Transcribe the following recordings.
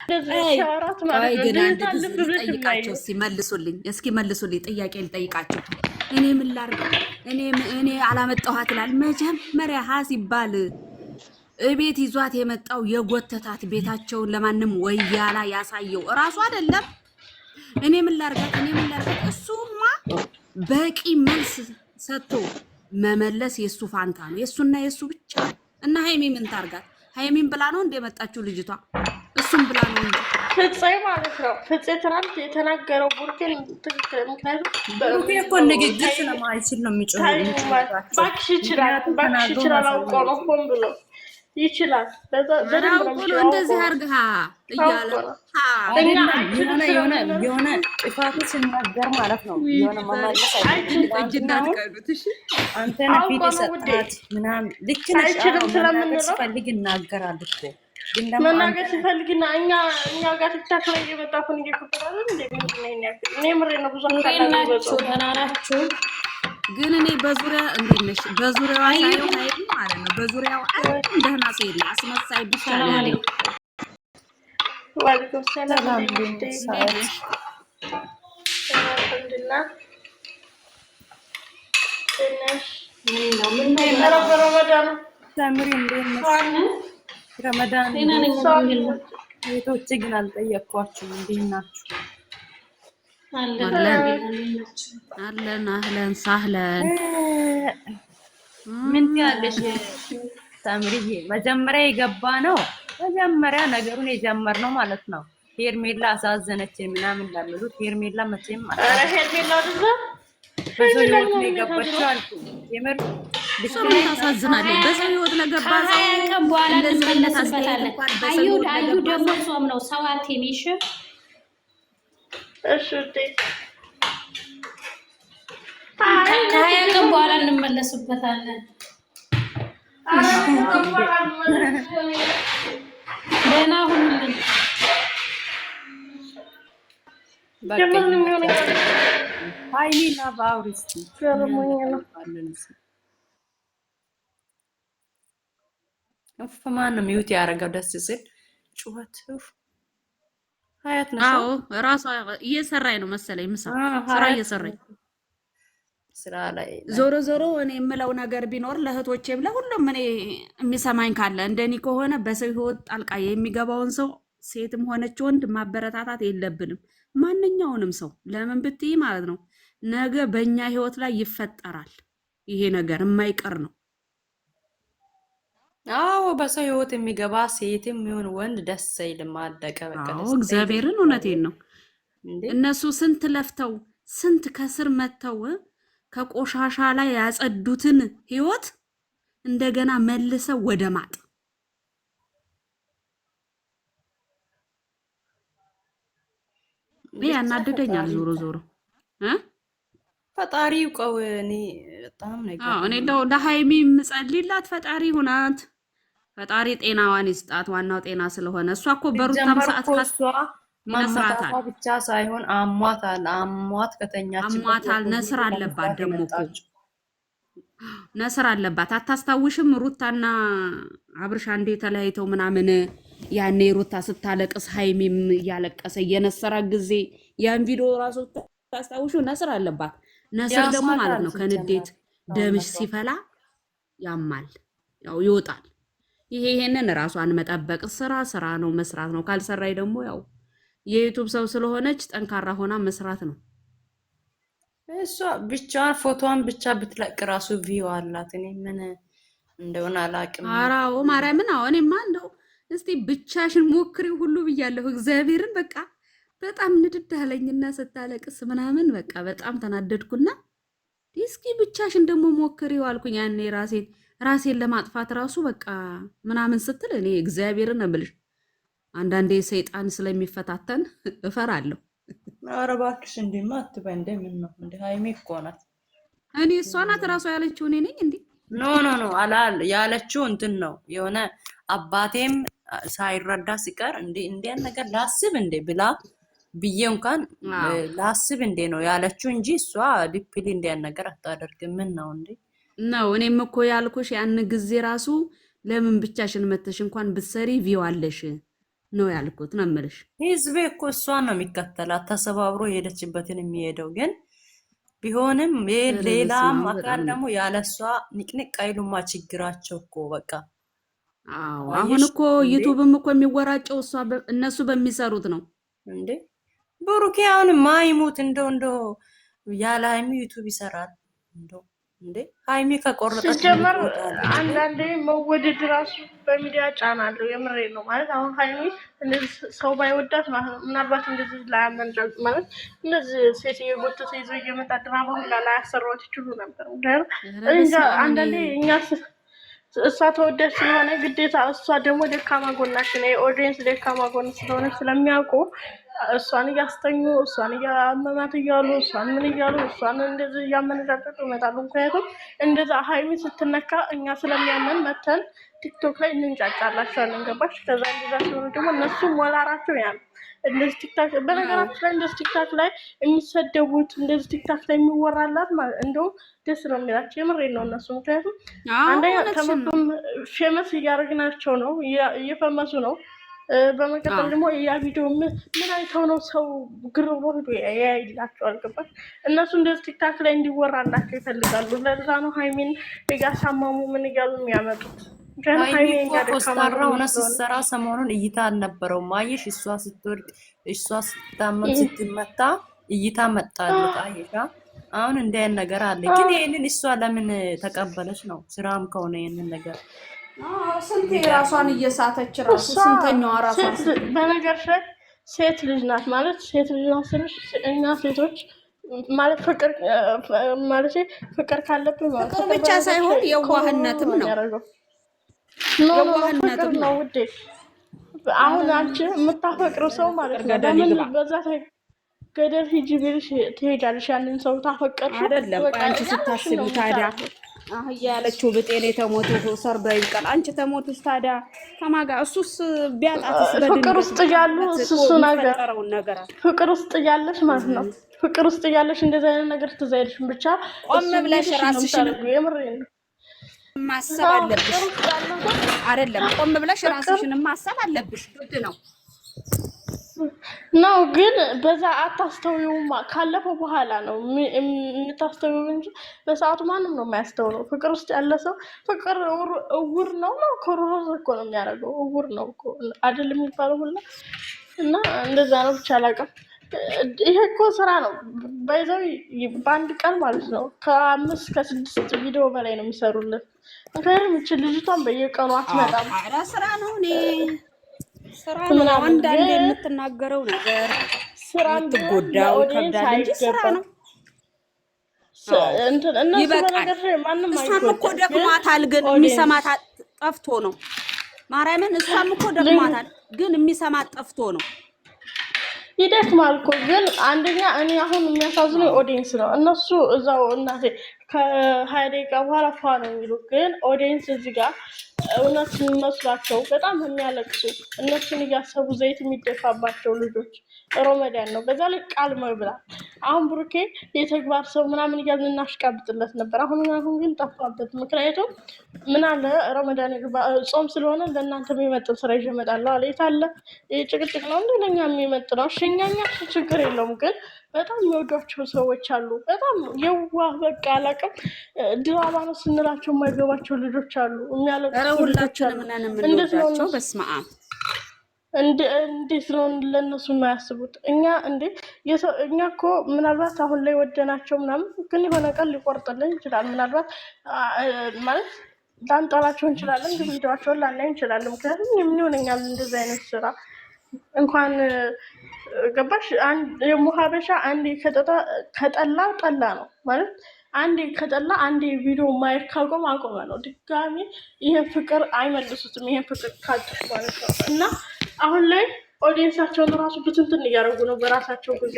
ቆይ ግን አንድ ጊዜ ልጠይቃቸው እስኪ መልሱልኝ። እስኪ መልሱልኝ፣ ጥያቄ ልጠይቃቸው። እኔ ምን ላድርግ? እኔ አላመጣኋት ይላል። መጀመሪያ ሀ ሲባል እቤት ይዟት የመጣው የጎተታት ቤታቸውን ለማንም ወያላ ያሳየው እራሱ አይደለም። እኔ ምን ላድርጋት? እሱማ በቂ መልስ ሰጥቶ መመለስ የሱ ፋንታ ነው፣ የሱና የሱ ብቻ። እና ሃይሚ ምን ታርጋት? ሃይሚን ብላ ነው እንደመጣችው ልጅቷ፣ እሱም ብላ ነው እንጂ ፍፄ ማለት ነው። ፍፄ ትናንት የተናገረው ቡርኬን ትክክል። ምክንያቱም ቡርኬ እኮ ንግግር ስለማይችል ነው የሚጮኸው። ባክሽ ይችላል አውቆ ነው ሆን ብሎ ይችላል። እንደዚህ አርግሃ እያለ የሆነ ጥፋቱ ሲናገር ማለት ነው። የሆነ መመለስ አንተን ፊት የሰጣት ምናምን ልክ ነሽ። ሲፈልግ ይናገራል እኮ መናገር ሲፈልግና እኛ ጋር ትክታክ ላይ እየመጣ ኮን እየከፈላለን እኔ ምሬ ነው። ብዙ ናችሁ ግን እኔ በዙሪያ እንዴት ነሽ? በዙሪያው ሳይሆን አይደል ማለት ነው። በዙሪያው ደህና ሰው የለ አስመሳይ ብቻ ነው ያለው። ወልኩም ሰላም አለይኩም አልሐምዱሊላህ። ምን ነው ረመዳን ተምሪ እንደምን ረመዳን ቤቶች ግን አልጠየቅኳችሁም። እንዴት ናችሁ? አለን አህለን ሳህለን። ምን ያለሽ ተምሪዬ? መጀመሪያ የገባ ነው መጀመሪያ ነገሩን የጀመርነው ማለት ነው። ሄርሜላ አሳዘነች ምናምን ላሉት ሄርሜላ መቼም ሄርሜላ አይደለ በሰው ህይወት ነው የገባችው አልኩ። የምር ሰው ታሳዝናለች። በሰው ህይወት ለገባ ሰው ቀን በኋላ እንመለስበታለን። አዩ ደግሞ ጾም ነው ሰዋት የሚሽ እሺ ከሀያ ቀን በኋላ እንመለስበታለን። ደህና ሁኑልን። ሀይሚና ባውሪስቲ ማን ነው ሚውት ያደረገው? ደስ ሲል ጩኸት ሀያት ነው። አዎ ራሷ እየሰራኝ ነው መሰለኝ። ስራ እየሰራኝ ስራ ላይ ዞሮ እኔ የምለው ነገር ቢኖር ለእህቶቼም ለሁሉም እኔ የሚሰማኝ ካለ እንደኔ ከሆነ በሰው ህይወት ጣልቃ የሚገባውን ሰው ሴትም ሆነች ወንድ ማበረታታት የለብንም። ማንኛውንም ሰው ለምን ብትይ ማለት ነው ነገ በእኛ ህይወት ላይ ይፈጠራል። ይሄ ነገር የማይቀር ነው። አዎ በሰው ህይወት የሚገባ ሴትም ይሁን ወንድ ደስ አይልም። አለቀ በቃ። አዎ እግዚአብሔርን እውነቴን ነው። እነሱ ስንት ለፍተው ስንት ከስር መተው ከቆሻሻ ላይ ያጸዱትን ህይወት እንደገና መልሰው ወደ ማጥ ያናደደኛል። ዞሮ ፈጣሪ ይውቀው። እኔ በጣም ነገር እኔ ለሃይሚ ምጸልይላት ፈጣሪ ሁናት፣ ፈጣሪ ጤናዋን ይስጣት። ዋናው ጤና ስለሆነ እሷ እኮ በሩታም ሰዓት ማማታታ ብቻ ሳይሆን አሟት ከተኛች አሟታል። ነስር አለባት ደግሞ እኮ ነስር አለባት። አታስታውሽም? ሩታና አብርሽ አንዴ ተለያይተው ምናምን ያኔ ሩታ ስታለቅስ ሃይሚም እያለቀሰ የነሰራ ጊዜ ያን ቪዲዮ ራሱ ታስታውሹ? ነስር አለባት። ነስር ደግሞ ማለት ነው ከንዴት ደምሽ ሲፈላ ያማል፣ ያው ይወጣል። ይሄንን ራሷን መጠበቅ ስራ ነው፣ መስራት ነው። ካልሰራይ ደግሞ ያው የዩቲዩብ ሰው ስለሆነች ጠንካራ ሆና መስራት ነው። እሷ ብቻዋን ፎቶዋን ብቻ ብትለቅ ራሱ ቪው አላት። እኔ ምን እንደሆነ አላውቅም። አራው ማርያምን እኔማ እንደው እስቲ ብቻሽን ሞክሪው ሁሉ ብያለሁ። እግዚአብሔርን በቃ በጣም ንድድ አለኝና ስታለቅስ ምናምን በቃ በጣም ተናደድኩና እስኪ ብቻሽን ደግሞ ሞክሪው አልኩኝ። ያኔ ራሴን ለማጥፋት ራሱ በቃ ምናምን ስትል እኔ እግዚአብሔርን እምልሽ አንዳንዴ ሰይጣን ስለሚፈታተን እፈራለሁ። ኧረ እባክሽ እንዲማ አትበይ። እንደምን ነው እንደ ሃይሚ እኮ ናት። እኔ እሷ ናት ራሷ ያለችው እኔ ነኝ እንዴ? ኖ አላል ያለችው እንትን ነው የሆነ አባቴም ሳይረዳ ሲቀር እንዴን ነገር ላስብ እንዴ ብላ ብዬ እንኳን ላስብ እንዴ ነው ያለችው እንጂ እሷ ዲፕሊ እንዴን ነገር አታደርግም። ምን ነው እንዴ ነው እኔም እኮ ያልኩሽ ያን ጊዜ ራሱ ለምን ብቻሽን መተሽ እንኳን ብትሰሪ ቪው አለሽ ነው ያልኩት ነው የምልሽ። ህዝብ እኮ እሷን ነው የሚከተላት ተሰባብሮ የሄደችበትን የሚሄደው ግን ቢሆንም ሌላም አካል ደግሞ ያለሷ ንቅንቅ አይሉማ ችግራቸው እኮ በቃ። አዎ አሁን እኮ ዩቲዩብም እኮ የሚወራጨው እነሱ በሚሰሩት ነው እንዴ። ብሩኬ አሁን ማይሙት እንደው ያለ ሃይሚ ዩቲዩብ ይሰራል እንደው እንዴ። ሃይሚ ከቆረጠች ሲጀመር አንዳንዴ መወደድ ራሱ በሚዲያ ጫና አለው። የምሬ ነው ማለት አሁን ሃይሚ እንደዚህ ሰው ባይወዳት ምናልባት እንደዚህ ላያመንጫጭ ማለት እንደዚህ ሴት የጎተተ ይዞ እየመጣ ድራማ ሁላ ላያሰሯት ይችሉ ነበር። እንጃ አንዳንዴ እኛ እሷ ተወዳጅ ስለሆነ ግዴታ እሷ ደግሞ ደካማ ጎናችን የኦዲየንስ ደካማ ጎን ስለሆነ ስለሚያውቁ እሷን እያስተኙ እሷን እያመማት እያሉ እሷን ምን እያሉ እሷን እንደዚህ እያመነጫጨቁ ይመጣሉ። ምክንያቱም እንደዛ ሃይሚ ስትነካ እኛ ስለሚያመን መተን ቲክቶክ ላይ እንንጫጫላቸዋለን። ገባሽ? ከዛ እንደዛ ሲሆኑ ደግሞ እነሱ ሞላራቸው ያለ እንደዚህ ቲክታክ በነገራችን ላይ እንደዚህ ቲክታክ ላይ የሚሰደቡት እንደዚህ ቲክታክ ላይ የሚወራላት ማለት እንደው ደስ ነው የሚላቸው። የምሬን ነው እነሱ ምክንያቱም አንደኛ ተመጡም ፌመስ እያደረግናቸው ነው፣ እየፈመሱ ነው። በመቀጠል ደግሞ ያ ቪዲዮ ምን አይተው ነው ሰው ግርቦ ሄዶ ያይላቸዋል። ገባሽ? እነሱ እንደዚህ ቲክታክ ላይ እንዲወራላቸው ይፈልጋሉ። ለዛ ነው ሃይሚን እያሳመሙ ምን እያሉ የሚያመጡት። ኮስታራ ሆነ ስትሰራ ሰሞኑን እይታ አልነበረውም። አየሽ? እሷ ስትወድቅ እሷ ስትታመም ስትመታ እይታ መጣለት። አየሽ? አሁን እንዲህ አይነት ነገር አለ። ግን ይሄንን እሷ ለምን ተቀበለች ነው? ስራም ከሆነ ይሄንን ነገር ስንቴ ራሷን እየሳተች ራሱ ስንተኛዋ ራሷን በነገር ላይ ሴት ልጅ ናት ማለት ሴት ልጅ ናት ስልሽ እኛ ሴቶች ማለት ፍቅር ካለብን ማለት ፍቅር ብቻ ሳይሆን የዋህነትም ነው። የዋህነትም ነው ውዴ። አሁን አንቺ የምታፈቅረው ሰው ማለት ነው ለምን በዛ ገደል ሂጂ ቢልሽ ትሄጃለሽ? ያንን ሰው ታፈቅርሽ አይደለም? አንቺ ስታስቢ ታዲያ አህያ ያለችው ብጤኔ ተሞቱ ሰርዶ ይቀል። አንቺ ተሞቱስ ታዲያ ከማጋ እሱስ ቢያጣትስ ፍቅር ውስጥ ያሉ እሱ ነገር ፍቅር ውስጥ ያለሽ ማለት ነው። ፍቅር ውስጥ ያለሽ እንደዚህ አይነት ነገር ትዛይልሽም ብቻ ቆም ብለሽ ራስሽን የምሬን ማሰብ አለብሽ። አይደለም ቆም ብለሽ ራስሽን ማሰብ አለብሽ። ግድ ነው ነው ግን በዛ አታስተውዩማ። ካለፈው በኋላ ነው የምታስተውዩ እንጂ በሰዓቱ ማንም ነው የማያስተውለው። ፍቅር ውስጥ ያለ ሰው ፍቅር እውር ነው ኮሮሮዝ እኮ ነው የሚያደርገው። እውር ነው እኮ አይደል የሚባለው ሁላ እና እንደዛ ነው። ብቻ አላውቅም። ይሄ እኮ ስራ ነው ባይዘው በአንድ ቀን ማለት ነው ከ5 ከ6 ቪዲዮ በላይ ነው የሚሰሩልን። ምክንያቱም እቺ ልጅቷን በየቀኑ አትመጣም። ስራ ነው ስራ ነው። አንዳንዴ የምትናገረው ነገር ስራ ትጎዳው ከብዳል እንጂ ስራ ነው። እሷም እኮ ደክሟታል፣ ግን የሚሰማት ጠፍቶ ነው። ማርያምን እሷም እኮ ደክሟታል፣ ግን የሚሰማት ጠፍቶ ነው። ይደክማል እኮ ግን አንደኛ እኔ አሁን የሚያሳዝነው ኦዲየንስ ነው። እነሱ እዛው እናቴ ከ20 ደቂቃ በኋላ ፏ ነው የሚሉት፣ ግን ኦዲየንስ እዚህ ጋር እውነት የሚመስላቸው በጣም የሚያለቅሱ እነሱን እያሰቡ ዘይት የሚደፋባቸው ልጆች ሮመዳን ነው። በዛ ላይ ቃል መብላት። አሁን ብሩኬ የተግባር ሰው ምናምን እያልን እናሽቃብጥለት ነበር። አሁን ግን ጠፋበት። ምክንያቱም ምን አለ ሮመዳን ጾም ስለሆነ ለእናንተ የሚመጥን ስራ ይዤ እመጣለሁ አለ። የት አለ ጭቅጭቅ ነው እንደ ለእኛ የሚመጥነው? እሸኛኛ ችግር የለውም ግን በጣም የሚወዷቸው ሰዎች አሉ። በጣም የዋህ በቃ አላውቅም ድራማ ነው ስንላቸው የማይገባቸው ልጆች አሉ። የሚያለቅሱ ልጆች አሉ። እንዴት ነው ለእነሱ የማያስቡት? እኛ እኮ ምናልባት አሁን ላይ ወደናቸው ምናምን ግን የሆነ ቀን ሊቆርጥልን ይችላል። ምናልባት ማለት ላንጠላቸው እንችላለን፣ ግን ቪዲዮዋቸውን ላናይ እንችላለን። ምክንያቱም የምን ይሆነኛል እንደዚህ አይነት ስራ እንኳን ገባሽ? የሙሀበሻ አንዴ ከጠላ ጠላ ነው ማለት አንዴ ከጠላ አንዴ ቪዲዮ ማየት ካቆመ አቆመ ነው። ድጋሚ ይሄን ፍቅር አይመልሱትም። ይሄን ፍቅር ካጡት ማለት ነው። እና አሁን ላይ ኦዲየንሳቸውን ራሱ ብትንትን እያደረጉ ነው በራሳቸው ጊዜ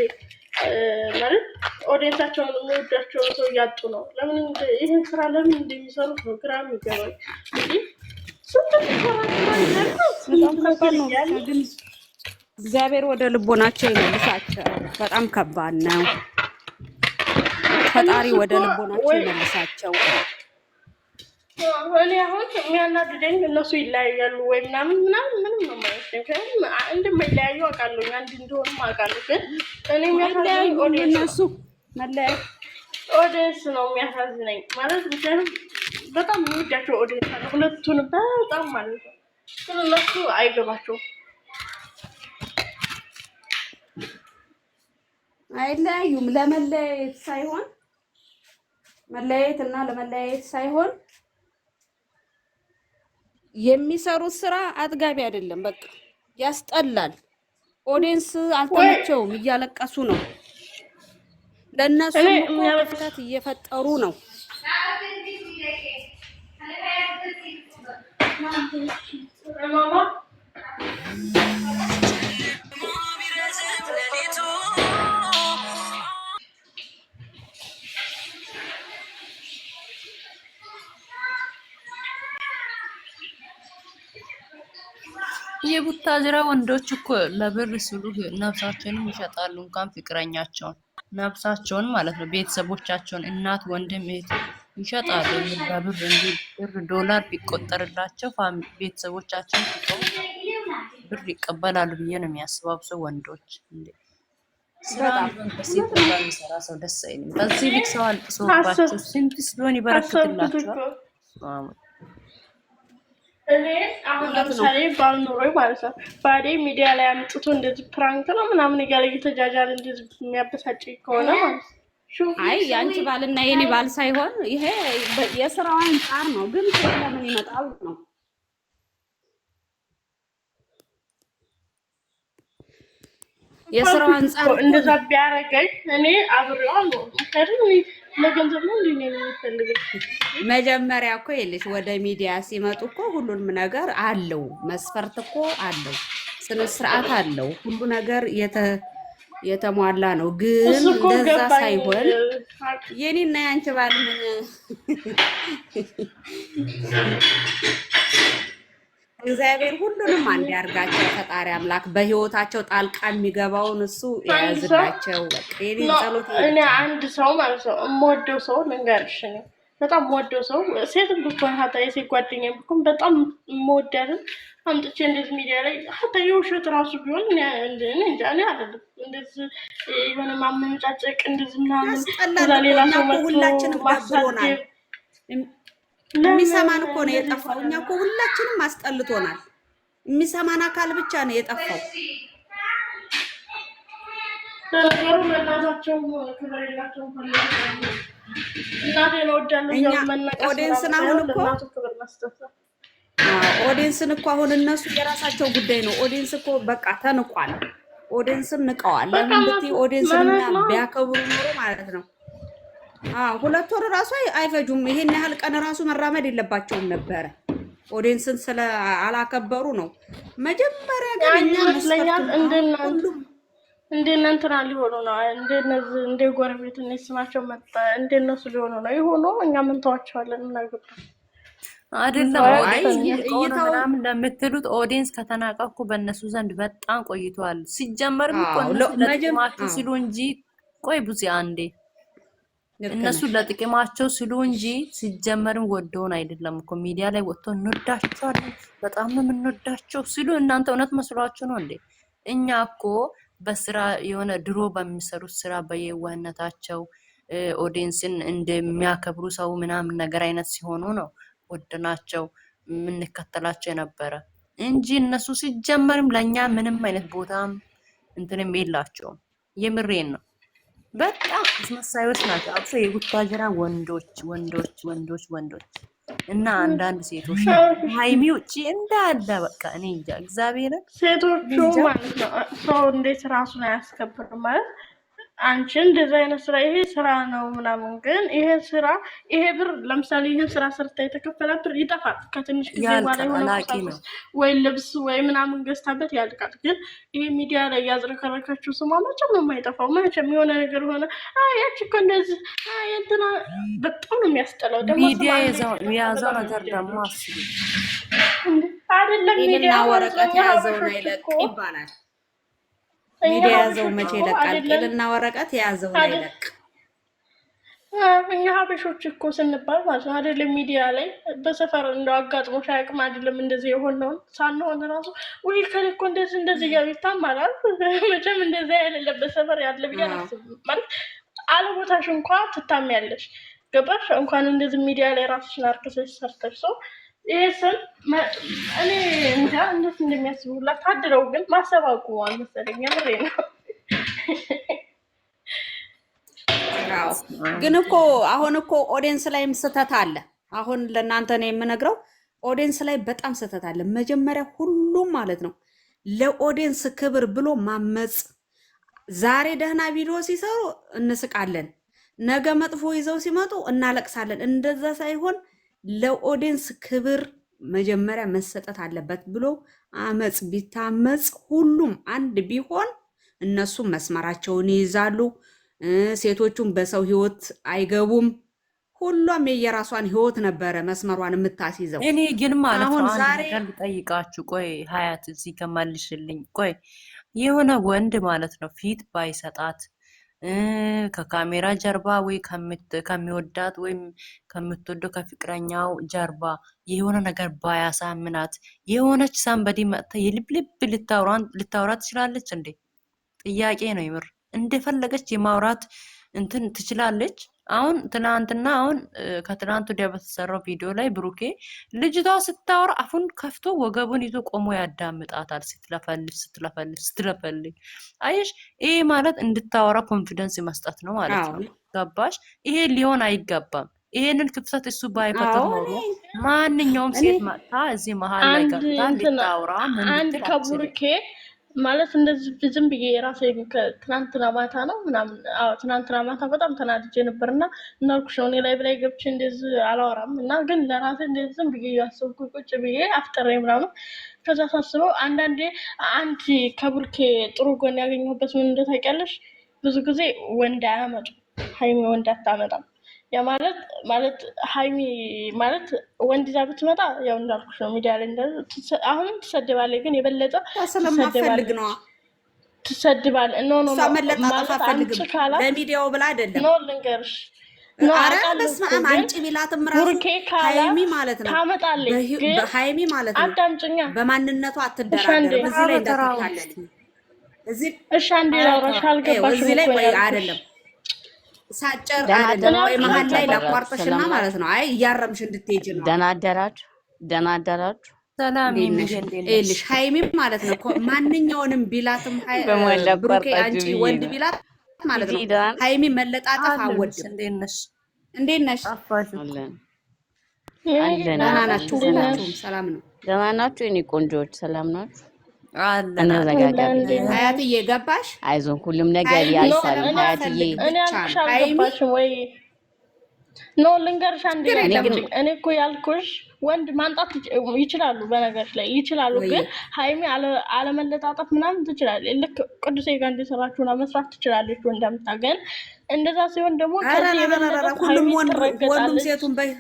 ማለት ኦዲየንሳቸውን የሚወዳቸውን ሰው እያጡ ነው። ለምን ይህን ስራ ለምን እንደሚሰሩት ነው ግራ የሚገባኝ። እግዚአብሔር ወደ ልቦናቸው ይመልሳቸው። በጣም ከባድ ነው። ፈጣሪ ወደ ልቦናቸው ይመልሳቸው። እኔ አሁን የሚያናድደኝ እነሱ ይለያያሉ ወይ ምናምን ምንም ነው ማለት ነው። ምክንያቱም እንደማይለያዩ አውቃለሁ፣ አንድ እንደሆኑም አውቃለሁ። ግን እኔ የሚያሳዝነኝ እነሱ መለያየት ኦዲየንስ ነው የሚያሳዝነኝ ማለት ምክንያቱም በጣም የሚወዳቸው ኦዲየንስ አለ ሁለቱን በጣም ማለት ነው። ግን እነሱ አይገባቸውም። አይለያዩም። ለመለያየት ሳይሆን መለያየት እና ለመለያየት ሳይሆን የሚሰሩት ስራ አጥጋቢ አይደለም። በቃ ያስጠላል። ኦዲየንስ አልተመቸውም፣ እያለቀሱ ነው። ለነሱ ክፍተት እየፈጠሩ ነው። የቡታጅራ ወንዶች እኮ ለብር ሲሉ ነፍሳቸውን ይሸጣሉ። እንኳን ፍቅረኛቸውን ነፍሳቸውን ማለት ነው፣ ቤተሰቦቻቸውን፣ እናት ወንድም እህት ይሸጣሉ። በብር እንጂ ብር ዶላር ቢቆጠርላቸው ቤተሰቦቻቸውን ብር ይቀበላሉ ብዬ ነው የሚያስባው ሰው ወንዶች። እንዴ ስራ በሴት የሚሰራ ሰው ደስ አይልም። በዚህ ልክ ሰው አልቅሶባቸው ስንት ሲሆን ይበረክትላቸዋል። እኔ አሁን ለምሳሌ ባልኖረኝ ማለት ነው ባዴ ሚዲያ ላይ አምጥቶ እንደዚህ ፕራንክ ነው ምናምን እያለ እየተጃጃለ እንደዚህ የሚያበሳጭ ከሆነ ማለት ነው። አይ የአንቺ ባልና የኔ ባል ሳይሆን ይሄ የስራው አንጻር ነው። ግን ለምን ይመጣል ነው የስራው አንጻር እንደዛ ቢያረገኝ እኔ አብሬው አልኖርም። ምክንያቱም ለገንዘብ ነው እንዴ ነው የሚፈልገው? መጀመሪያ እኮ ይልሽ ወደ ሚዲያ ሲመጡ እኮ ሁሉንም ነገር አለው፣ መስፈርት እኮ አለው፣ ስነ ስርዓት አለው፣ ሁሉ ነገር የተሟላ ነው። ግን እንደዛ ሳይሆን የኔና ያንቺ ባል ምን እግዚአብሔር ሁሉንም አንድ ያርጋቸው። ፈጣሪ አምላክ በህይወታቸው ጣልቃ የሚገባውን እሱ ያዝላቸው። በቃ የኔ ጸሎት እኔ አንድ ሰው ማለት ነው የምወደው ሰው ልንገርሽ፣ ነው በጣም የምወደው ሰው ሴት ብትሆን ሀታ የሴት ጓደኛ ብትሆን በጣም የምወዳትን አምጥቼ እንደዚህ ሚዲያ ላይ ሀታ የውሸት ራሱ ቢሆን እኔ እንጃ እኔ አይደለም እንደዚህ የሆነ ማመነጫጨቅ እንደዚህ ምናምን እዛ ሌላ ሰው መጥቶ ማሳደብ የሚሰማን እኮ ነው የጠፋው። እኛ እኮ ሁላችንም አስጠልቶናል። የሚሰማን አካል ብቻ ነው የጠፋው። ለነገሩ ለእናታቸው ክብር የላቸውም። እናቴን እወዳለሁ መነቀስ ኦዲየንስን አሁን እኮ ኦዲየንስን እኮ አሁን እነሱ የራሳቸው ጉዳይ ነው። ኦዲየንስ እኮ በቃ ተንቋል። ኦዲየንስን ንቀዋል። ለምን ብትይ ኦዲየንስን ቢያከብሩ ኖሮ ማለት ነው 2 ወር ራሱ አይፈጁም። ይሄን ያህል ቀን ራሱ መራመድ የለባቸውም ነበረ። ኦዲየንስን ስለ አላከበሩ ነው። መጀመሪያ ግን እኛ መስለኛል እንደነንትና ሊሆኑ ነው። እንደነዚህ እንደ ጎረቤት ስማቸው መጣ እንደነሱ ሊሆኑ ነው። ይሆኑ እኛ ምን ተዋቸዋለን? እናገባ አይደለም ምናምን ለምትሉት ኦዲየንስ ከተናቀኩ በእነሱ ዘንድ በጣም ቆይቷል። ሲጀመርም እኮ ለጥቅማቸው ሲሉ እንጂ ቆይ ብዙ አንዴ እነሱ ለጥቅማቸው ሲሉ እንጂ ሲጀመርም ወደውን አይደለም እኮ ሚዲያ ላይ ወጥተው እንወዳቸዋለን በጣም ነው የምንወዳቸው ሲሉ እናንተ እውነት መስሏችሁ ነው እንዴ? እኛ እኮ በስራ የሆነ ድሮ በሚሰሩት ስራ በየዋህነታቸው ኦዲየንስን እንደሚያከብሩ ሰው ምናምን ነገር አይነት ሲሆኑ ነው ወደናቸው የምንከተላቸው የነበረ እንጂ እነሱ ሲጀመርም ለኛ ምንም አይነት ቦታም እንትንም የላቸውም። የምሬን ነው። በጣም አስመሳዮች ናቸው። አብሶ የቡታጅራ ወንዶች እና አንዳንድ ሴቶች ሃይሚ ውጪ እንዳለ በቃ እኔ እንጃ እግዚአብሔርን ሴቶቹ ማለት ነው ሰው እንዴት ራሱን አያስከብርም ማለት አንቺ እንደዛ አይነት ስራ ይሄ ስራ ነው ምናምን፣ ግን ይሄ ስራ ይሄ ብር ለምሳሌ ይሄን ስራ ሰርታ የተከፈለ ብር ይጠፋል ከትንሽ ጊዜ በኋላ የሆነ ወይ ልብስ ወይ ምናምን ገዝታበት ያልቃል። ግን ይሄ ሚዲያ ላይ ያዝረከረከችው ስሟ መቼም ነው የማይጠፋው። መቼም የሆነ ነገር ሆነ ያቺ እኮ እንደዚህ እንትና በጣም ነው የሚያስጠላው። ደግሞ ሚዲያ የያዘው ነገር ደግሞ አስቢ አይደለም ሚዲያ ወረቀት የያዘውን አይለቅ ይባላል። ሚዲያ ያዘው መቼ ይለቃል? ቅልና ወረቀት የያዘውን አይለቅ። እኛ ሀበሾች እኮ ስንባል ማለት ነው አይደለም ሚዲያ ላይ በሰፈር እንደው አጋጥሞሽ አያውቅም? አይደለም እንደዚህ የሆነውን ሳንሆን ራሱ ወይ ከሌ እኮ እንደዚህ እያሉ ይታማራል። መቼም እንደዚህ አይደለም በሰፈር ያለ ብዬ አላስብም። ማለት አለቦታሽ እንኳ ትታሚያለሽ። ገባሽ? እንኳን እንደዚህ ሚዲያ ላይ ራስሽን አርክሰሽ ሰርተሽ ሰው ይሄ ስም እኔ እንጃ እንዴት እንደሚያስቡላት ታድረው፣ ግን ማሰብ አቁመዋል መሰለኝ። ምሬ ነው። ግን እኮ አሁን እኮ ኦዲየንስ ላይም ስህተት አለ። አሁን ለእናንተ ነው የምነግረው፣ ኦዲየንስ ላይ በጣም ስህተት አለ። መጀመሪያ ሁሉም ማለት ነው ለኦዲየንስ ክብር ብሎ ማመፅ። ዛሬ ደህና ቪዲዮ ሲሰሩ እንስቃለን፣ ነገ መጥፎ ይዘው ሲመጡ እናለቅሳለን። እንደዛ ሳይሆን ለኦዲየንስ ክብር መጀመሪያ መሰጠት አለበት ብሎ አመፅ ቢታመፅ ሁሉም አንድ ቢሆን እነሱም መስመራቸውን ይይዛሉ። ሴቶቹም በሰው ህይወት አይገቡም። ሁሉም የየራሷን ህይወት ነበረ መስመሯን የምታስይዘው። እኔ ግን ማለት ነው አንድ ነገር ልጠይቃችሁ። ቆይ ሀያት እዚህ ከማልሽልኝ፣ ቆይ የሆነ ወንድ ማለት ነው ፊት ባይሰጣት ከካሜራ ጀርባ ወይ ከሚወዳት ወይም ከምትወደው ከፍቅረኛው ጀርባ የሆነ ነገር ባያሳምናት የሆነች ሳንበዲ መጥታ የልብልብ ልታወራ ትችላለች እንዴ? ጥያቄ ነው ይምር። እንደፈለገች የማውራት እንትን ትችላለች። አሁን ትናንትና ከትናንት ወዲያ በተሰራው ቪዲዮ ላይ ብሩኬ ልጅቷ ስታወራ አፉን ከፍቶ ወገቡን ይዞ ቆሞ ያዳምጣታል። ስትለፈልግ አየሽ፣ ይሄ ማለት እንድታወራ ኮንፊደንስ መስጠት ነው ማለት ነው። ገባሽ? ይሄ ሊሆን አይገባም። ይሄንን ክፍተት እሱ ባይፈጥር ኖሮ ማንኛውም ሴት መጥታ እዚህ መሀል ላይ ገብታ እንድታወራ አንድ ከብሩኬ ማለት እንደዚህ ዝም ብዬ የራሴ ትናንትና ማታ ነው ምናምን። ትናንትና ማታ በጣም ተናድጄ ነበርና እናልኩሽ ነው እኔ ላይ ብላይ ገብቼ እንደዚህ አላወራም እና ግን ለራሴ እንደዚህ ዝም ብዬ ያሰብኩ ቁጭ ብዬ አፍጠሬ ምናምን። ከዛ ሳስበው አንዳንዴ አንድ ከብሩኬ ጥሩ ጎን ያገኘሁበት ምን እንደታውቂያለሽ? ብዙ ጊዜ ወንድ አያመጡም። ሀይሚ ወንድ አታመጣም። ያ ማለት ሀይሚ ማለት ወንድ ይዛ ብትመጣ ያው እንዳልኩሽ ነው ሚዲያ ላይ አሁንም ትሰድባለች፣ ግን የበለጠ ስለማፈልግ ነው ትሰድባለች። ኖ መለጣጠፍ አፈልግም ለሚዲያው ብላ አይደለም። ኖ ልንገርሽ፣ አረ በስመ አብ አንቺ ቢላትም ራሱ ሀይሚ ማለት ነው ታመጣለች። በሀይሚ ማለት ነው አዳምጪኛ፣ በማንነቷ አትደራደር። በዚህ ላይ እንዳትታለል። እሺ አንዴ ላውራሽ አልገባሽም። እዚህ ላይ ቆይ አይደለም ሳጨር አይደለም ወይ መሀል ላይ ላቋርጥሽና ማለት ነው። አይ እያረምሽ እንድትሄጂ ነው። ደህና አደራችሁ። ሰላም ይልሽ ሀይሚ ማለት ነው። ማንኛውንም ቢላትም ብሩኬ አንቺ ወንድ ቢላት ማለት ነው ሀይሚ መለጣጠፍ አወድም። እንዴት ነሽ? ደህና ናችሁ? ሁላችሁም ሰላም ነው? ደህና ናችሁ? የኔ ቆንጆዎች ሰላም ናችሁ? ሀያትዬ ገባሽ? አይዞን ሁሉም ነገር ያልፋል። ሀያትዬ ወይ ኖ ልንገርሽ አንዴ። እኔ እኮ ያልኩሽ ወንድ ማንጣት ይችላሉ፣ በነገርሽ ላይ ይችላሉ። ግን ሀይሚ አለመለጣጠፍ ምናምን ትችላለች። ልክ ቅዱሴ ጋር እንደሰራችሁና መስራት ትችላለች። ወንድ አምታገን እንደዛ ሲሆን ደግሞ ከዚህ የበለጠ ሁሉም ወንዱም ሴቱን በይ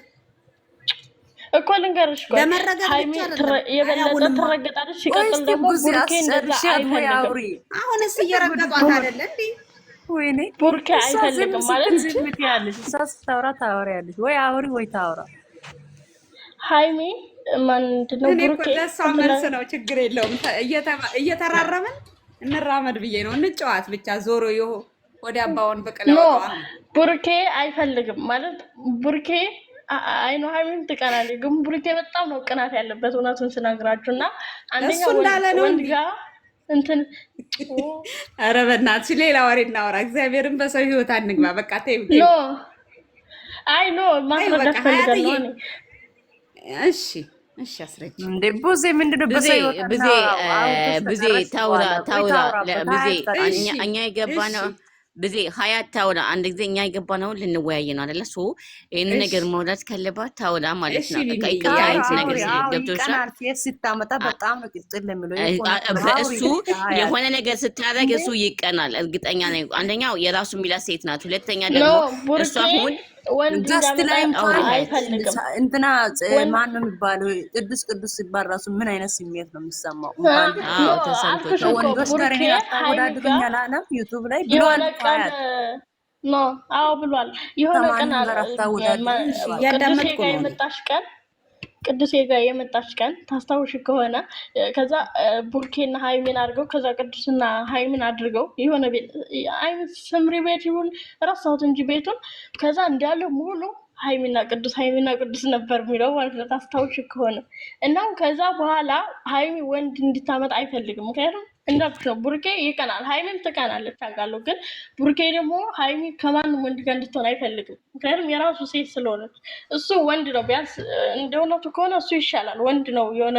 እኮ ልንገርሽ ሀይሚ የበለጠ ትረገጣለች። ሲቀጥል ደግሞ ቡርኬ እንደዛ አይፈልግም። አሁንስ እየረገጧት አይደለ እንዴ? ወይኔ ቡርኬ አይፈልግም ማለት ዝምት ያለሽ እሷ ስታወራ ታወሪያለሽ ወይ አውሪ ወይ ታወራ። ሀይሚ ምንድነው ቡርኬ ለሷ መልስ ነው። ችግር የለውም። እየተራረምን እንራመድ ብዬ ነው። እንጫዋት ብቻ ዞሮ ይሆ ወደ አባውን በቀለ ቡርኬ አይፈልግም ማለት ቡርኬ አይኖ ሀይሚም ትቀናለች፣ ግን ቡርኬ በጣም ነው ቅናት ያለበት እውነቱን ስነግራችሁ። እና አንደኛ ወንድ ጋር እንትን ኧረ በእናትሽ ሌላ ወሬ እናወራ። እግዚአብሔርን በሰው ህይወት አንግባ። በቃ ተይው። ኖ ማስረዳት ፈልጋለሁ እኔ። እሺ አስረጅ እንዴ ቡዜ ምንድነው? በሰው ህይወት ቡዜ ታውራ ቡዜ እኛ የገባነው ብዙ ሀያት ታውላ አንድ ጊዜ እኛ የገባ ነው ልንወያይ ነው አይደለ? ሶ ይሄን ነገር መውዳት ካለባት ታውላ ማለት ነው። እሱ የሆነ ነገር ስታደርግ እሱ ይቀናል። እርግጠኛ ነኝ። አንደኛው የራሱ የሚላ ሴት ናት። ሁለተኛ ደግሞ እሱ አሁን ጀስት ላይ እንትና ማን ነው የሚባለው? ቅዱስ ሲባል ራሱ ምን አይነት ስሜት ነው የሚሰማው? ተሰምቶ ወንዶች ጋር ያወዳድሩኛል አለም ዩቲዩብ ላይ ብሏል። ኖ አዎ ብሏል። የሆነ ቀን ከማንም ጋር አታወዳድሪ ብሏል። ቅዱሴ እያዳመጥኩ ጋር ነው እኔ። የመጣሽ ቀን ቅዱሴ ጋር የመጣች ቀን ታስታውሽ ከሆነ ከዛ ቡርኬና ሃይሚን አድርገው ከዛ ቅዱስና ሃይሚን አድርገው የሆነ ቤት ስምሪ ቤት ይሁን ረሳሁት እንጂ ቤቱን ከዛ እንዳለ ሙሉ ሃይሚና ቅዱስ ነበር የሚለው ማለት ነው። ታስታውሽ ከሆነ እናም ከዛ በኋላ ሃይሚ ወንድ እንድታመጣ አይፈልግም። ምክንያቱም እንዳልኩሽ ነው ቡርኬ ይቀናል፣ ሃይሚም ትቀናለች አውቃለሁ። ግን ቡርኬ ደግሞ ሃይሚ ከማንም ወንድ ጋር እንድትሆን አይፈልግም። ምክንያቱም የራሱ ሴት ስለሆነች እሱ ወንድ ነው። ቢያንስ እንደ እውነቱ ከሆነ እሱ ይሻላል፣ ወንድ ነው። የሆነ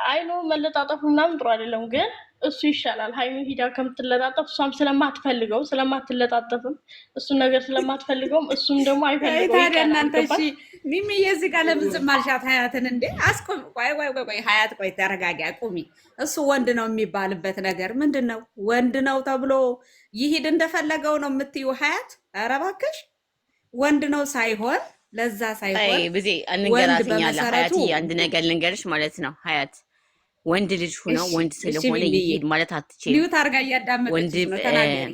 አይኖ መለጣጠፉ ምናምን ጥሩ አይደለም፣ ግን እሱ ይሻላል። ሃይሚ ሂዳ ከምትለጣጠፍ እሷም ስለማትፈልገው ስለማትለጣጠፍም እሱን ነገር ስለማትፈልገውም እሱም ደግሞ አይፈልገው። ታዲያ እናንተ እሺ ሚሚ የዚህ ጋር ለምን ዝም አልሻት? ሀያትን እንዴ አስቆም። ቆይ ሀያት ቆይ ተረጋጊ፣ አቁሚ። እሱ ወንድ ነው የሚባልበት ነገር ምንድን ነው? ወንድ ነው ተብሎ ይሂድ እንደፈለገው ነው የምትዩ ሀያት? ኧረ እባክሽ ወንድ ነው ሳይሆን ለዛ ሳይሆን ብዙ አንገራትኛለ ሀያት አንድ ነገር ልንገርሽ ማለት ነው ሀያት ወንድ ልጅ ሆኖ ወንድ ስለሆነ ይሄድ ማለት አትችልም። ሊዩት አርጋ እያዳመጠች ነው ተናገሪ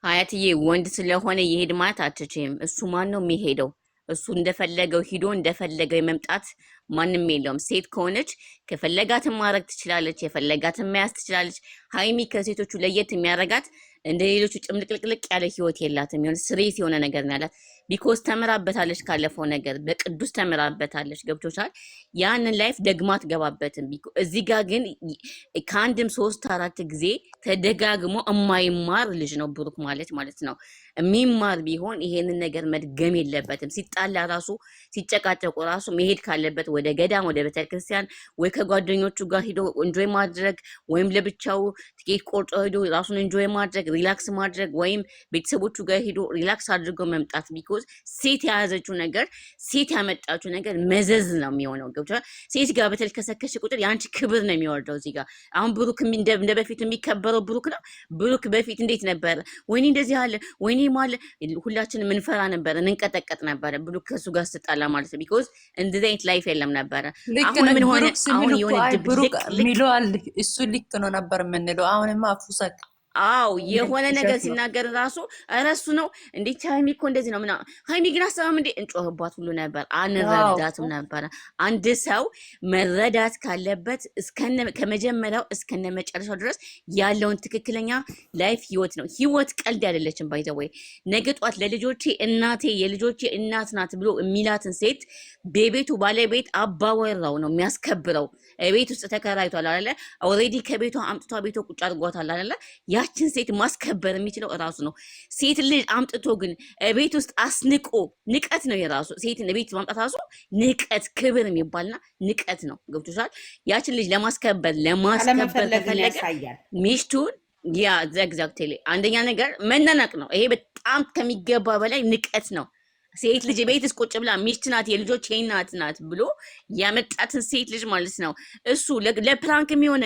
ሀያትዬ ወንድ ስለሆነ ይሄድ ማለት አትችልም። እሱ ማን ነው የሚሄደው? እሱ እንደፈለገው ሂዶ እንደፈለገው የመምጣት ማንም የለውም። ሴት ከሆነች ከፈለጋትን ማድረግ ትችላለች፣ የፈለጋትን መያዝ ትችላለች። ሃይሚ ከሴቶቹ ለየት የሚያደርጋት እንደ ሌሎቹ ጭምልቅልቅልቅ ያለ ህይወት የላትም። የሆነ ስሬት የሆነ ነገር ነው ያላት። ቢኮዝ ተምራበታለች፣ ካለፈው ነገር በቅዱስ ተምራበታለች። ገብቶሻል? ያንን ላይፍ ደግማ አትገባበትም። እዚህ ጋር ግን ከአንድም 3-4 ጊዜ ተደጋግሞ የማይማር ልጅ ነው ብሩክ ማለት ነው። የሚማር ቢሆን ይሄንን ነገር መድገም የለበትም። ሲጣላ ራሱ ሲጨቃጨቁ ራሱ መሄድ ካለበት ወደ ገዳም ወደ ቤተክርስቲያን ወይ ከጓደኞቹ ጋር ሂዶ እንጆይ ማድረግ ወይም ለብቻው ትኬት ቆርጦ ሂዶ ራሱን እንጆይ ማድረግ ሪላክስ ማድረግ ወይም ቤተሰቦቹ ጋር ሂዶ ሪላክስ አድርገው መምጣት። ቢኮዝ ሴት የያዘችው ነገር ሴት ያመጣችው ነገር መዘዝ ነው የሚሆነው። ገብቶሻል? ሴት ጋር በተልከሰከሽ ቁጥር የአንቺ ክብር ነው የሚወርደው። እዚህ ጋር አሁን ብሩክ እንደ በፊቱ የሚከበረው ብሩክ ነው። ብሩክ በፊት እንዴት ነበረ? ወይኔ እንደዚህ አለ ወይኔ ማለ ሁላችንም እንፈራ ነበር፣ እንንቀጠቀጥ ነበር ብሩክ ከሱ ጋር ስትጣላ ማለት ነው። ቢኮዝ እንደዚህ አይነት ላይፍ የለም ነበረ። አሁን ምን ሆነ? አሁን የሆነ ድብልቅ ሚሏል እሱ ልክ ነው ነበር የምንለው። አሁንማ አፉሰክ አው የሆነ ነገር ሲናገር ራሱ እረሱ ነው እንዴት ሃይሚ እኮ እንደዚህ ነው ምናምን። ሃይሚ ግን አሰማም እንዴ እንጮህባት ሁሉ ነበር፣ አንረዳትም ነበር። አንድ ሰው መረዳት ካለበት ከመጀመሪያው እስከነ መጨረሻው ድረስ ያለውን ትክክለኛ ላይፍ ህይወት ነው። ህይወት ቀልድ አይደለችም። ባይ ዘ ወይ ነገ ጧት ለልጆቼ እናቴ የልጆቼ እናት ናት ብሎ የሚላትን ሴት በቤቱ ባለቤት አባወራው ነው የሚያስከብረው። ቤት ውስጥ ተከራይቷል አይደለ? ኦሬዲ ከቤቷ አምጥቷ ቤቷ ቁጭ አድርጓታል አይደለ? ያችን ሴት ማስከበር የሚችለው እራሱ ነው። ሴት ልጅ አምጥቶ ግን ቤት ውስጥ አስንቆ ንቀት ነው የራሱ። ሴትን ቤት ማምጣት ራሱ ንቀት፣ ክብር የሚባልና ንቀት ነው። ገብቶሻል? ያችን ልጅ ለማስከበር ከፈለገ ሚስቱን ያ ኤግዛክትሊ አንደኛ ነገር መናናቅ ነው። ይሄ በጣም ከሚገባ በላይ ንቀት ነው። ሴት ልጅ ቤት ውስጥ ቁጭ ብላ ሚስት ናት የልጆች እናት ናት ብሎ ያመጣትን ሴት ልጅ ማለት ነው እሱ ለፕራንክም ቢሆን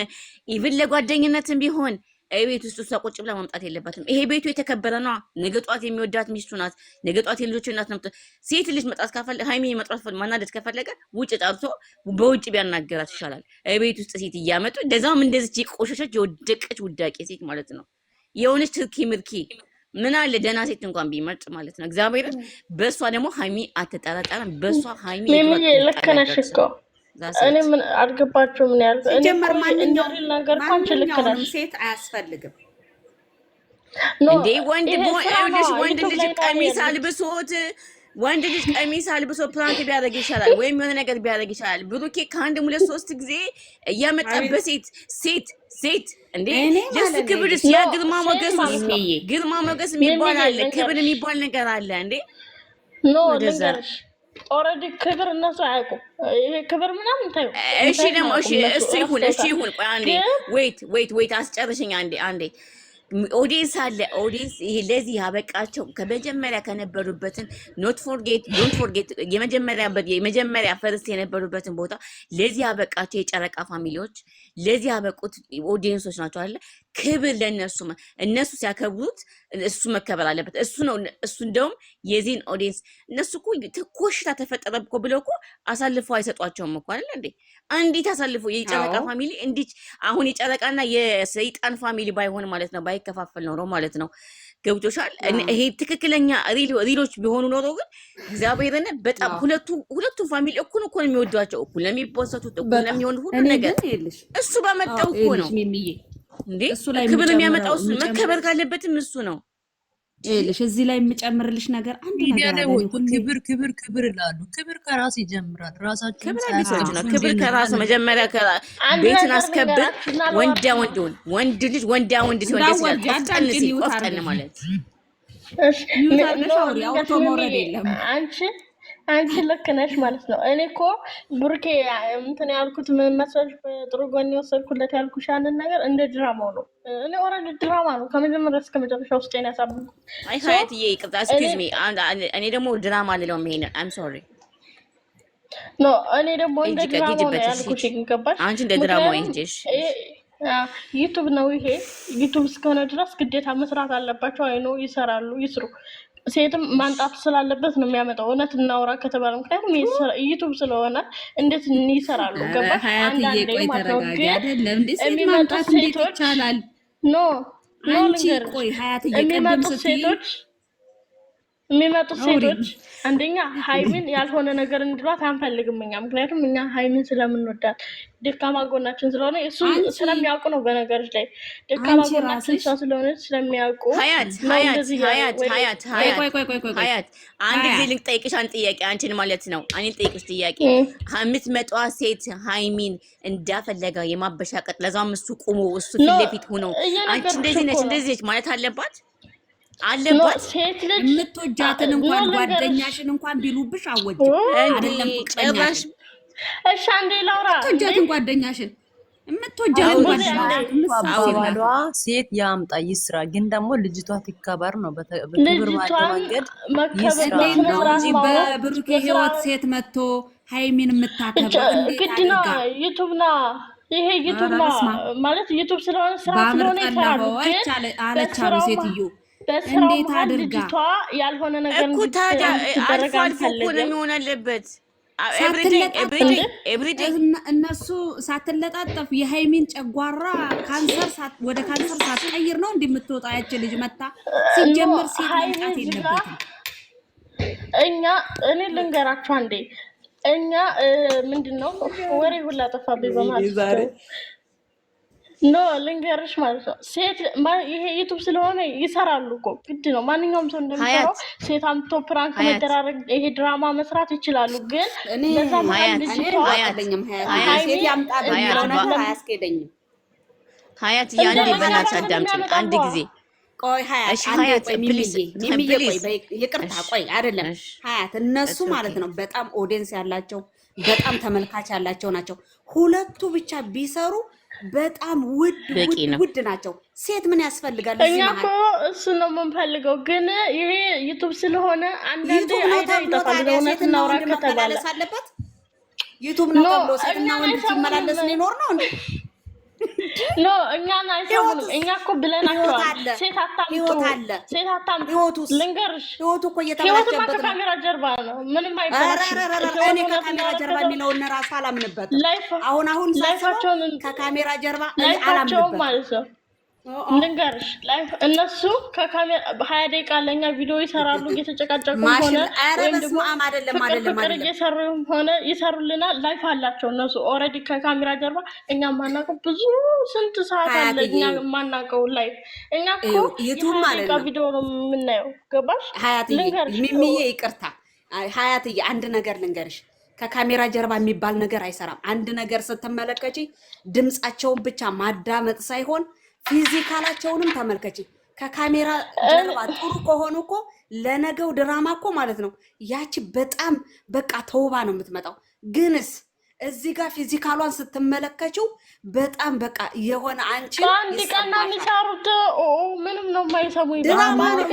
ኢቭን ለጓደኝነትም ቢሆን ቤት ውስጥ እሷ ቁጭ ብላ ማምጣት የለባትም። ይሄ ቤቱ የተከበረ ነው። ነገ ጧት የሚወዳት ሚስቱ ናት። ነገ ጧት የልጆች እናት ናት። ሴት ልጅ መጣት ካፈለገ ሃይሚ መጥራት ማናደድ ከፈለገ ውጭ ጠርቶ በውጭ ቢያናገራት ይሻላል። ቤት ውስጥ ሴት እያመጡ እንደዛውም እንደዚህ ቆሸሸች የወደቀች ውዳቄ ሴት ማለት ነው። የሆነች ትርኪ ምርኪ ምን አለ ደህና ሴት እንኳን ቢመርጥ ማለት ነው። እግዚአብሔር በሷ ደግሞ ሃይሚ አትጠራጠርም። በሷ ሃይሚ ልክ ነሽ እኮ እኔ ምን አልገባችሁ? ምን ያልኩ እኔ ጀመር ማንኛውም ነገር አንቺ ልክ ነሽ። ሴት አያስፈልግም እንዴ ወንድ ልጅ ቀሚስ አልብሶት ወንድ ልጅ ቀሚስ አልብሶ ፕራንክ ቢያደርግ ይሻላል፣ ወይም የሆነ ነገር ቢያደርግ ይሻላል። ብሩኬ ከአንድ 2-3 ጊዜ እያመጣበት ሴት እንዴ ለሱ ክብር ያ ግርማ ሞገስ የሚባል አለ፣ ክብር የሚባል ነገር አለ እንዴ ኖ ልንገርሽ ኦሬዲ ክብር እነሱ አያውቁም። ይሄ ክብር ምናምን ታዩ። እሺ ደግሞ እሱ ይሁን ቆይ አንዴ ዌይት አስጨርሽኝ አንዴ ኦዲየንስ አለ። ኦዲየንስ ይሄ ለዚህ ያበቃቸው ከመጀመሪያ ከነበሩበትን ዶንት ፎርጌት የመጀመሪያ ፈርስት የነበሩበትን ቦታ ለዚህ ያበቃቸው የጨረቃ ፋሚሊዎች ለዚህ ያበቁት ኦዲየንሶች ናቸው አይደል? ክብር ለነሱ እነሱ ሲያከብሩት እሱ መከበር አለበት። እሱ ነው እሱ እንደውም የዚህን ኦዲየንስ እነሱ እኮ ኮሽታ ተፈጠረ እኮ ብለው እኮ አሳልፈው አይሰጧቸውም እኮ አይደል እንዴ? እንዴት አሳልፈው የጨረቃ ፋሚሊ እንዴት አሁን የጨረቃና የሰይጣን ፋሚሊ ባይሆን ማለት ነው ባይከፋፈል ነው ማለት ነው። ገብቶሻል? ይሄ ትክክለኛ ሪሎች ቢሆኑ ኖሮ ግን እግዚአብሔርን በጣም ሁለቱ ፋሚሊ እኩል ነው የሚወዷቸው፣ እኩል ነው የሚፖሰቱት፣ እኩል ነው የሚሆኑት ሁሉ ነገር እሱ ባመጣው እኮ ነው እንዴ። ክብር የሚያመጣው እሱ መከበር ካለበትም እሱ ነው። እልሽ እዚህ ላይ የምጨምርልሽ ነገር አንድ ነገር አለ። ክብር ይላሉ። ክብር ከራስ ይጀምራል። ራሳችን ክብር ከራስ መጀመሪያ ቤትን አስከብር። ወንድ ልጅ ወንድ ሲሆን ቆፍጠን ማለት አውቶ መውረድ የለም። አንቺ ልክ ነሽ ማለት ነው። እኔ እኮ ብሩኬ እንትን ያልኩት ምን መሰለሽ፣ በጥሩ ጎን የወሰድኩለት ያልኩሽ ያንን ነገር እንደ ድራማው ነው። እኔ ኦልሬዲ ድራማ ነው ከመጀመሪያ እስከ መጨረሻ ውስጤን ያሳብኩት። አይ ሀያትዬ ይቅርታ፣ ኤክስኪውዝ ሚ። እኔ ደግሞ ድራማ ልለውም ይሄን አይም ሶሪ ኖ፣ እኔ ደግሞ እንደ ድራማው ነው ያልኩሽ። ገባሽ? አንቺ እንደ ድራማው ይሄሽ ዩቲዩብ ነው ይሄ። ዩቲዩብ እስከሆነ ድረስ ግዴታ መስራት አለባቸው። አይኖ ይሰራሉ፣ ይስሩ። ሴትም ማንጣት ስላለበት ነው የሚያመጣው። እውነት እናውራ ከተባለ ምክንያቱም ዩቲዩብ ስለሆነ እንዴት ይሰራሉ? ገባሽ? አንዳንዴ ማለት ነው። ግን የሚመጡት ሴቶች ኖ የሚመጡት ሴቶች አንደኛ ሃይሚን ያልሆነ ነገር እንድሏት አንፈልግም እኛ። ምክንያቱም እኛ ሃይሚን ስለምንወዳት ደካማ ጎናችን ስለሆነ እሱ ስለሚያውቁ ነው። በነገሮች ላይ ደካማ ጎናችን እሷ ስለሆነች ስለሚያውቁ ሀያት አንድ ጊዜ ልጠይቅሽ አንድ ጥያቄ፣ አንቺን ማለት ነው። እኔን ጠይቅሽ ጥያቄ። የምትመጣዋ ሴት ሃይሚን እንዳፈለጋ የማበሻቀጥ ለዛም እሱ ቁሞ እሱ ፊት ለፊት ሆኖ አንቺ እንደዚህ ነች ማለት አለባት ሴት ልጅ የምትወጃትን እንኳን ጓደኛሽን እንኳን ቢሉብሽ አወጅው አይደለም ጭራሽ። እሺ አንዴ ላውራ። የምትወጃትን ጓደኛሽን የምትወጃትን ጓደኛሽን ሴት ያምጣ ይስራ፣ ግን ደግሞ ልጅቷ ትከበር ነው። በክብር መንገድ ይስራ እንጂ በብሩኬ ህይወት ሴት መጥቶ ሃይሚን የምታከብር ግድ ነው። ይሄ ዩቲዩብ ማለት ዩቲዩብ ስለሆነ ስራ ስለሆነ ይሰራሉ። ግን አለቻሉ ሴትዮ እንዴት አድርጋ ያልሆነ ነገር እኮ ታዲያ አልፎ እኮ ነው የሚሆን አለበት። እነሱ ሳትለጣጠፍ የሃይሚን ጨጓራ ወደ ካንሰር ሳትቀይር ነው እንደምትወጣ ያች ልጅ መታ። ሲጀምር ሴት መምጣት የለበትም። እኔ ልንገራችሁ አንዴ፣ እኛ ምንድነው ወሬ ሁላ ጠፋብኝ በማለት ኖ ልንገርሽ ማለት ነው። ሴት ይሄ ዩቲዩብ ስለሆነ ይሰራሉ እኮ ግድ ነው። ማንኛውም ሰው እንደሚሰራው ሴት አምጥቶ ፕራንክ መደራረግ ይሄ ድራማ መስራት ይችላሉ። ግን ለዛ ማለት ሴት ያምጣ ነው ነገር አያስኬደኝም። ሀያት ያንዴ በእናትሽ አዳምጪኝ አንድ ጊዜ። ቆይ ሀያት ይቅርታ፣ ቆይ አይደለም ሀያት፣ እነሱ ማለት ነው በጣም ኦዲየንስ ያላቸው በጣም ተመልካች ያላቸው ናቸው። ሁለቱ ብቻ ቢሰሩ በጣም ውድ ናቸው። ሴት ምን ያስፈልጋል? እኛ እኮ እሱ ነው የምንፈልገው። ግን ይሄ ዩቲዩብ ስለሆነ አንዳንዴ አይታይታል። እውነት እናውራ ከተባለ ዩቲዩብ ነው ተብሎ ሴትና ወንድ ሲመላለስ ሊኖር ነው እንዴ? ኖ እኛን አይሰሙንም። እኛ እኮ ብለናቸዋል። ሴት አታምጡ። ልንገርሽ ህይወቱ እኮ እየተበላሸበት ነው። ከካሜራ ጀርባ ነው። ምንም አይበላሽም። እኔ ከካሜራ ጀርባ የሚለውን ራሱ አላምንበትም። አሁን ላይፋቸውን ከካሜራ ጀርባ ላይፋቸውን ማለት ነው። ልንገርሽ እነሱ ከካሜራ 20 ደቂቃ ለኛ ቪዲዮ ይሰራሉ። እየተጨቃጨቁ ሆነ ወይም ደግሞ ፍቅር እየሰሩ ሆነ ይሰሩልናል። ላይፍ አላቸው እነሱ ኦልሬዲ ከካሜራ ጀርባ። እኛ ማናውቀው ብዙ ስንት ሰዓት አለ እኛ ማናውቀው ላይፍ። እኛ እኮ ዩቲዩብ ማለት ነው ቪዲዮ ነው የምናየው። ገባሽ? ሚሚዬ ይቅርታ ሀያትዬ፣ አንድ ነገር ልንገርሽ። ከካሜራ ጀርባ የሚባል ነገር አይሰራም። አንድ ነገር ስትመለከቺ ድምጻቸውን ብቻ ማዳመጥ ሳይሆን ፊዚካላቸውንም ተመልከቺ። ከካሜራ ጀርባ ጥሩ ከሆኑ እኮ ለነገው ድራማ እኮ ማለት ነው ያቺ በጣም በቃ ተውባ ነው የምትመጣው። ግንስ እዚህ ጋር ፊዚካሏን ስትመለከችው በጣም በቃ የሆነ አንቺ አንድ ቀን የሚሰሩት ምንም ነው የማይሰሙ ድራማ ነው።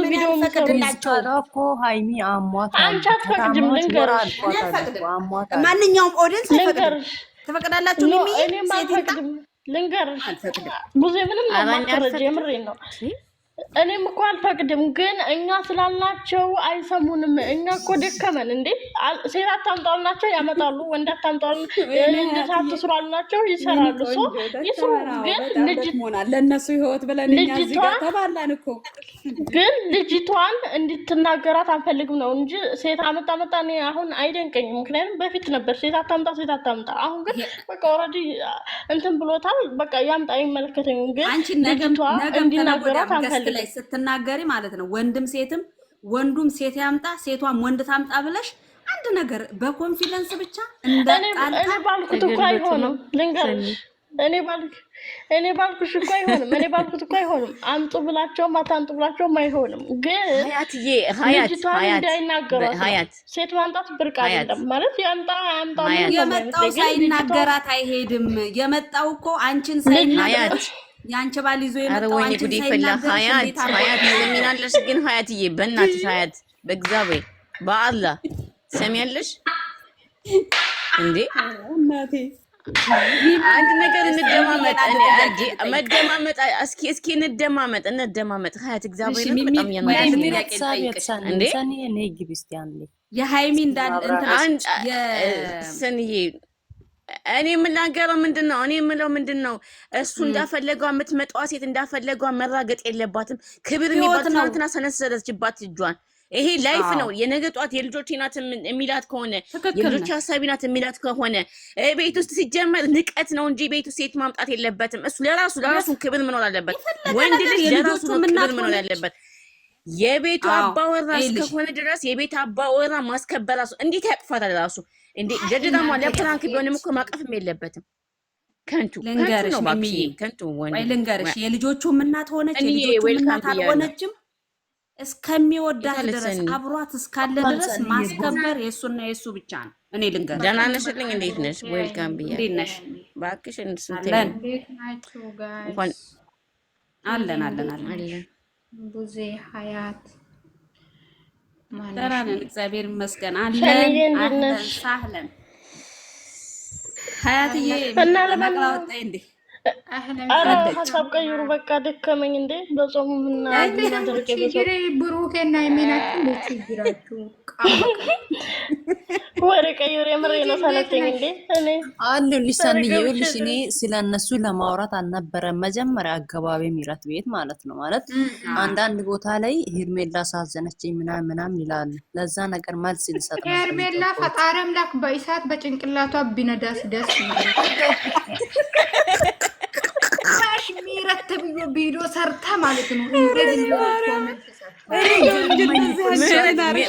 ቪዲዮ ፈቅድላቸው እኮ ሃይሚ አሟት አንቺ አትፈቅጂም። ልንገርሽ ማንኛውም ኦዲየንስ አይፈቅድም። ትፈቅዳላችሁ? ሚሚ እኔም አልፈቅድም። ልንገርሽ አልፈቅድም። ብዙ ምንም ማከረጅ የምሬን ነው። እኔም እኮ አልፈቅድም፣ ግን እኛ ስላልናቸው አይሰሙንም። እኛ እኮ ደከመን እንዴ። ሴት አታምጣልናቸው ያመጣሉ፣ ወንድ አታምጣል እንደዛ አትስሩ አልናቸው ይሰራሉ። ይስሩ። ግን ለእነሱ ህይወት ብለን እኛ እዚህ ጋር ተባላን እኮ። ግን ልጅቷን እንድትናገራት አንፈልግም ነው እንጂ ሴት አመጣ እኔ አሁን አይደንቀኝም። ምክንያቱም በፊት ነበር ሴት አታምጣ። አሁን ግን በቃ ኦልሬዲ እንትን ብሎታል። በቃ ያምጣ አይመለከተኝም። ግን ልጅቷ እንዲናገራት አንፈልግም ላይ ስትናገሪ ማለት ነው። ወንድም ሴትም ወንዱም ሴት ያምጣ ሴቷም ወንድ ታምጣ ብለሽ አንድ ነገር በኮንፊደንስ ብቻ እንደቃልታ እኔ ባልኩት እኮ አይሆንም። ልንገርሽ እኔ ባልኩሽ እኮ አይሆንም። እኔ ባልኩት እኮ አይሆንም። አምጡ ብላቸውም አታምጡ ብላቸውም አይሆንም። ግን ልጅቷን እንዳይናገሯት ሴት ማምጣት ብርቅ አይደለም ማለት ያምጣ የመጣው ሳይናገራት አይሄድም። የመጣው እኮ አንቺን ሳይናገራት ያንቺ ባል ይዞ የመጣው አንቺ ሳይናገር ሀያት ሰሚናለሽ። ግን ሀያትዬ በእናትሽ ሀያት በእግዚአብሔር በአላህ ሰሚያለሽ እንዴ እናቴ አንድ ነገር እንደማመጥ መደማመጥ እስኪ እንደማመጥ ሀያት እግዚአብሔር በጣም እንዴ የሃይሚ እንዳል ሰንዬ እኔ የምናገረው ምንድነው? እኔ የምለው ምንድነው? እሱ እንዳፈለገው የምትመጣዋ ሴት እንዳፈለገው መራገጥ የለባትም። ክብር የሚባትና ሰነሰረችባት እጇን። ይሄ ላይፍ ነው። የነገ ጧት የልጆቼ ናት የሚላት ከሆነ የልጆቼ ሀሳቢ ናት የሚላት ከሆነ ቤት ውስጥ ሲጀመር ንቀት ነው እንጂ ቤት ውስጥ ሴት ማምጣት የለበትም። እሱ ለራሱ ክብር መኖር አለበት። ወንድ ልጅ ለራሱ ክብር መኖር ያለበት። የቤቱ አባወራ እስከሆነ ድረስ የቤት አባወራ ማስከበር ራሱ እንዴት ያቅፋታል ራሱ እንዴ ደደዳማ ለፕራንክ ቢሆንም እኮ ማቀፍም የለበትም። ከንቱ ነው ባክሽ፣ ከንቱ ወይ ልንገርሽ፣ የልጆቹም እናት ሆነች የልጆቹም እናት አልሆነችም እስከሚወዳት ድረስ አብሯት እስካለ ድረስ ማስከበር የሱና የሱ ብቻ ነው። እኔ ልንገርሽ። ደህና ነሽልኝ? እንዴት ነሽ? ዌልካም ብያ። እንዴት ነሽ? ባክሽ አለን ጋይስ አለን ቡዜ ሀያት ደህና ነን፣ እግዚአብሔር ይመስገን። አለን ሳህለን ሀያትዬ እና ለማግላ ወጣ እንዴ? አረ ሀሳብ ቀይሩ በቃ ደከመኝ እንዴ። በጾሙ ምና እናደርገ ብሩኬና የሚናችሁ እንዴት ይግራችሁ ወሬ ቀይሩ። የምሬ ነው ሰለቸኝ እንዴ። እኔ አሉ ሊሳንዬ ይኸውልሽ፣ እኔ ስለነሱ ለማውራት አልነበረም መጀመሪያ አገባቢ ሚራት ቤት ማለት ነው። ማለት አንዳንድ ቦታ ላይ ሄርሜላ ሳዘነችኝ ምናምን ይላሉ። ለዛ ነገር መልስ ልሰጥ ነው። ሄርሜላ ፈጣሪ አምላክ በእሳት በጭንቅላቷ ቢነዳስ ደስ ሚረት ብሎ ቪዲዮ ሰርታ ማለት ነው።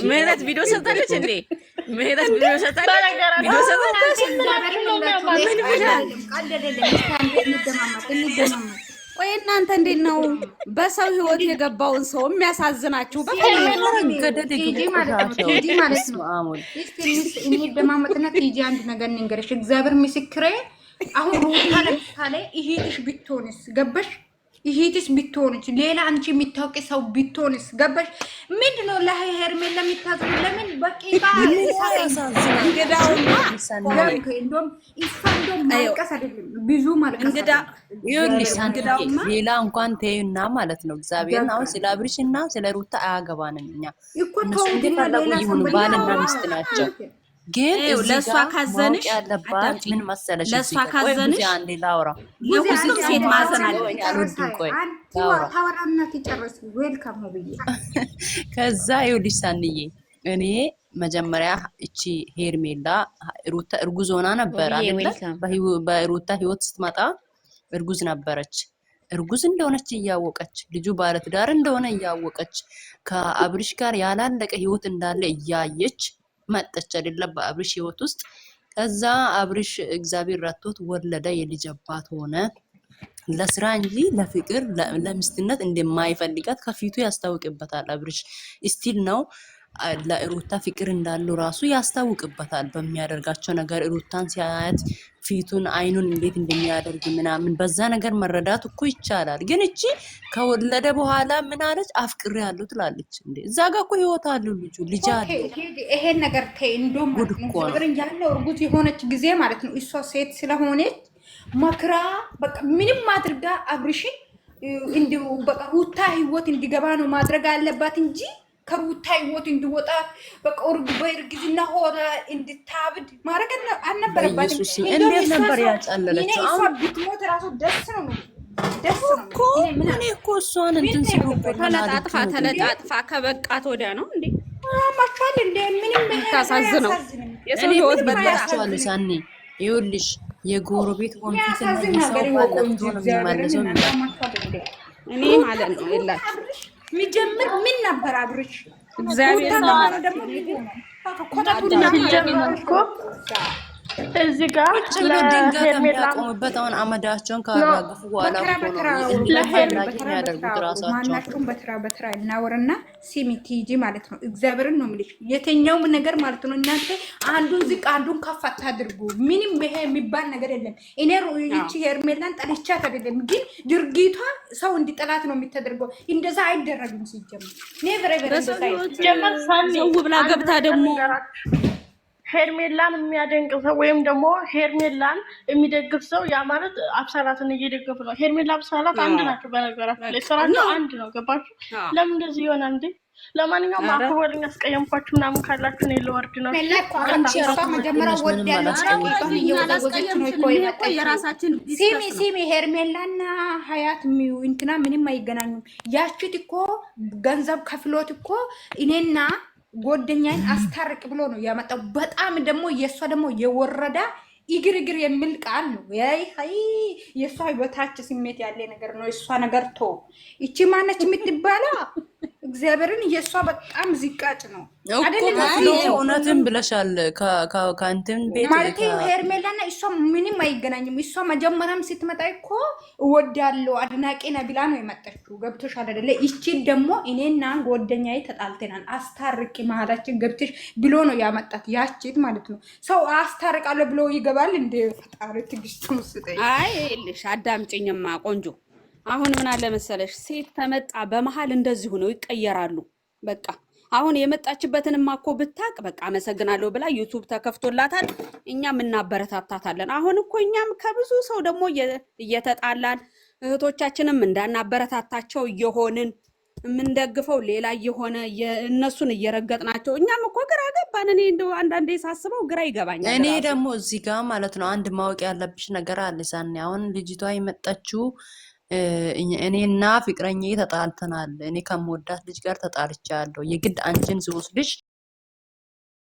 ምህረት ቪዲዮ ሰርታለች እንዴ? ምህረት ቪዲዮ ሰርታለች። ቆይ እናንተ እንዴት ነው በሰው ህይወት የገባውን ሰው የሚያሳዝናችሁ? እንደማመጥና ቲጂ አንድ ነገር ንገረሽ፣ እግዚአብሔር ምስክሬ። አሁን ሩታ ለምሳሌ ይሄትሽ ቢትሆንስ ገበሽ? ይሄትሽ ቢትሆንስ ሌላ አንቺ የሚታወቂ ሰው ቢትሆንስ ገበሽ? ምንድነው ለሄርሜላ የሚታወቂ ለምን በቂባ እንግዳውማ እንደውም ይፈንዶም ማልቀስ አይደለም ብዙ ማልቀስ እንግዳውማ ሌላ እንኳን ተይና ማለት ነው። እግዚአብሔር አሁን ስለ አብርሽና ስለ ሩታ አያገባንም። እኛ እነሱ እንደፈለጉ ይሁኑ፣ ባልና ሚስት ናቸው። ግን ለሷ ካዘንሽ ያለባት ምን መሰለሽ፣ ለሷ ካዘንሽ አንዴ ላውራ የሁሉም ሴት ማዘን አለ። ታወራና ትጨርስ። ዌልካም ነው ብዬ ከዛ ይኸውልሽ ሳንዬ፣ እኔ መጀመሪያ እቺ ሄርሜላ ሩታ እርጉዝ ሆና ነበር አይደል? በሩታ ህይወት ስትመጣ እርጉዝ ነበረች። እርጉዝ እንደሆነች እያወቀች ልጁ ባለትዳር እንደሆነ እያወቀች ከአብርሽ ጋር ያላለቀ ህይወት እንዳለ እያየች መጠች አይደለም በአብርሽ ህይወት ውስጥ። ከዛ አብርሽ እግዚአብሔር ረቶት ወለደ፣ የልጅ አባት ሆነ። ለስራ እንጂ ለፍቅር ለሚስትነት እንደማይፈልጋት ከፊቱ ያስታውቅበታል። አብርሽ ስቲል ነው ለሩታ ፍቅር እንዳለው ራሱ ያስታውቅበታል በሚያደርጋቸው ነገር። ሩታን ሲያያት ፊቱን አይኑን እንዴት እንደሚያደርግ ምናምን በዛ ነገር መረዳት እኮ ይቻላል። ግን እቺ ከወለደ በኋላ ምን አለች? አፍቅሬ ያለው ትላለች እንዴ! እዛ ጋር እኮ ህይወት አለው ልጅ አለው። ይሄን ነገር ተይ እንደውም ነገር ያለው እርጉዝ የሆነች ጊዜ ማለት ነው እሷ ሴት ስለሆነች መክራ በቃ ምንም አድርጋ አብርሽን እንዲሁ በቃ ሩታ ህይወት እንዲገባ ነው ማድረግ አለባት እንጂ ከሩታ ህይወት እንዲወጣ በቃ በእርግዝና ሆነ እንድታብድ ማድረግ አልነበረባትም። እንዴት ነበር ያጫለለችው? እሷ ብትሞት ራሱ ደስ ነው እኮ እኔ እኮ እሷን እንትን ሲሉ ተለጣጥፋ ከበቃት ወዲያ ነው እንዴ ማቻል እንደ ምንም ታሳዝነው የሰው ህይወት በላቸዋለሁ። ሳኔ ይኸውልሽ የጎረቤት ወንፊትና የሰው ባለፈቶ ነው የሚመለሰው። እኔ ማለት ነው የላችሁ የሚጀምር ምን ነበር አብርሽ እግዚአብሔር ደግሞ እዚህ ጋር ለሄርሜላቆምበት አሁን አመዳቸውን ካራግፉ በኋላ ያደርጉት ራሳቸውን በተራ እናወርና ሲሚቲ ሂጂ ማለት ነው። እግዚአብሔርን ነው የምልሽ የትኛውም ነገር ማለት ነው። እናንተ አንዱን ዝቅ አንዱን ከፍ አታድርጉ። ምንም ይሄ የሚባል ነገር የለም። እኔ ይቺ ሄርሜላን ጠልቻት አይደለም፣ ግን ድርጊቷ ሰው እንዲጠላት ነው የሚተደርገው። እንደዛ አይደረግም ሲጀምር ኔቨር ኤቨር ሰው ብላ ገብታ ደግሞ ሄርሜላን የሚያደንቅ ሰው ወይም ደግሞ ሄርሜላን የሚደግፍ ሰው ያ ማለት አብሰራትን እየደገፉ ነው። ሄርሜላ አብሰራት አንድ ናቸው። በነገራችን ላይ ስራቸው አንድ ነው። ገባችሁ? ለምን እንደዚህ ይሆናል እንዴ? ለማንኛውም አክብሮልኝ ያስቀየምኳችሁ ምናምን ካላችሁ ነው ለወርድ ነው። ሲሚ ሄርሜላና ሀያት እንትና ምንም አይገናኙም። ያችት እኮ ገንዘብ ከፍሎት እኮ እኔና ጎደኛዬን አስታርቅ ብሎ ነው ያመጣው። በጣም ደግሞ የእሷ ደግሞ የወረዳ እግር የሚል ቃል ነው። የእሷ በታች ስሜት ያለ ነገር ነው። የእሷ ነገር ቶ ይቺ ማነች የምትባላ እግዚአብሔርን የእሷ በጣም ዝቃጭ ነው። እውነትን ብለሻል። ከእንትን ቤት ማለት ሄርሜላና እሷ ምንም አይገናኝም። እሷ መጀመሪያም ስትመጣ እኮ እወዳለሁ አድናቂ ነኝ ብላ ነው የመጣችው። ገብቶሻል አይደለ? ይቺ ደግሞ እኔና ጓደኛዬ ተጣልተናል አስታርቂ መሀላችን ገብተሽ ብሎ ነው ያመጣት። ያቺት ማለት ነው። ሰው አስታርቃለሁ ብሎ ይገባል እንደ ፈጣሪ ትግስት መስጠኝ። አይ ልሽ አዳምጪኝማ ቆንጆ። አሁን ምን አለ መሰለሽ ሴት ተመጣ በመሃል እንደዚሁ ነው ይቀየራሉ። በቃ አሁን የመጣችበትንማ እኮ ብታቅ በቃ አመሰግናለሁ ብላ ዩቲዩብ ተከፍቶላታል። እኛም እናበረታታታለን። አሁን እኮ እኛም ከብዙ ሰው ደግሞ እየተጣላን እህቶቻችንም እንዳናበረታታቸው እየሆንን የምንደግፈው ሌላ እየሆነ እነሱን እየረገጥናቸው እኛም እኮ ግራ ገባን። እኔ እንደው አንዳንዴ ሳስበው ግራ ይገባኛል። እኔ ደግሞ እዚህ ጋር ማለት ነው አንድ ማወቅ ያለብሽ ነገር አለ ሳኔ። አሁን ልጅቷ የመጣችው እኔና ፍቅረኛዬ ተጣልተናል፣ እኔ ከምወዳት ልጅ ጋር ተጣልቻለሁ፣ የግድ አንቺን ስወስድሽ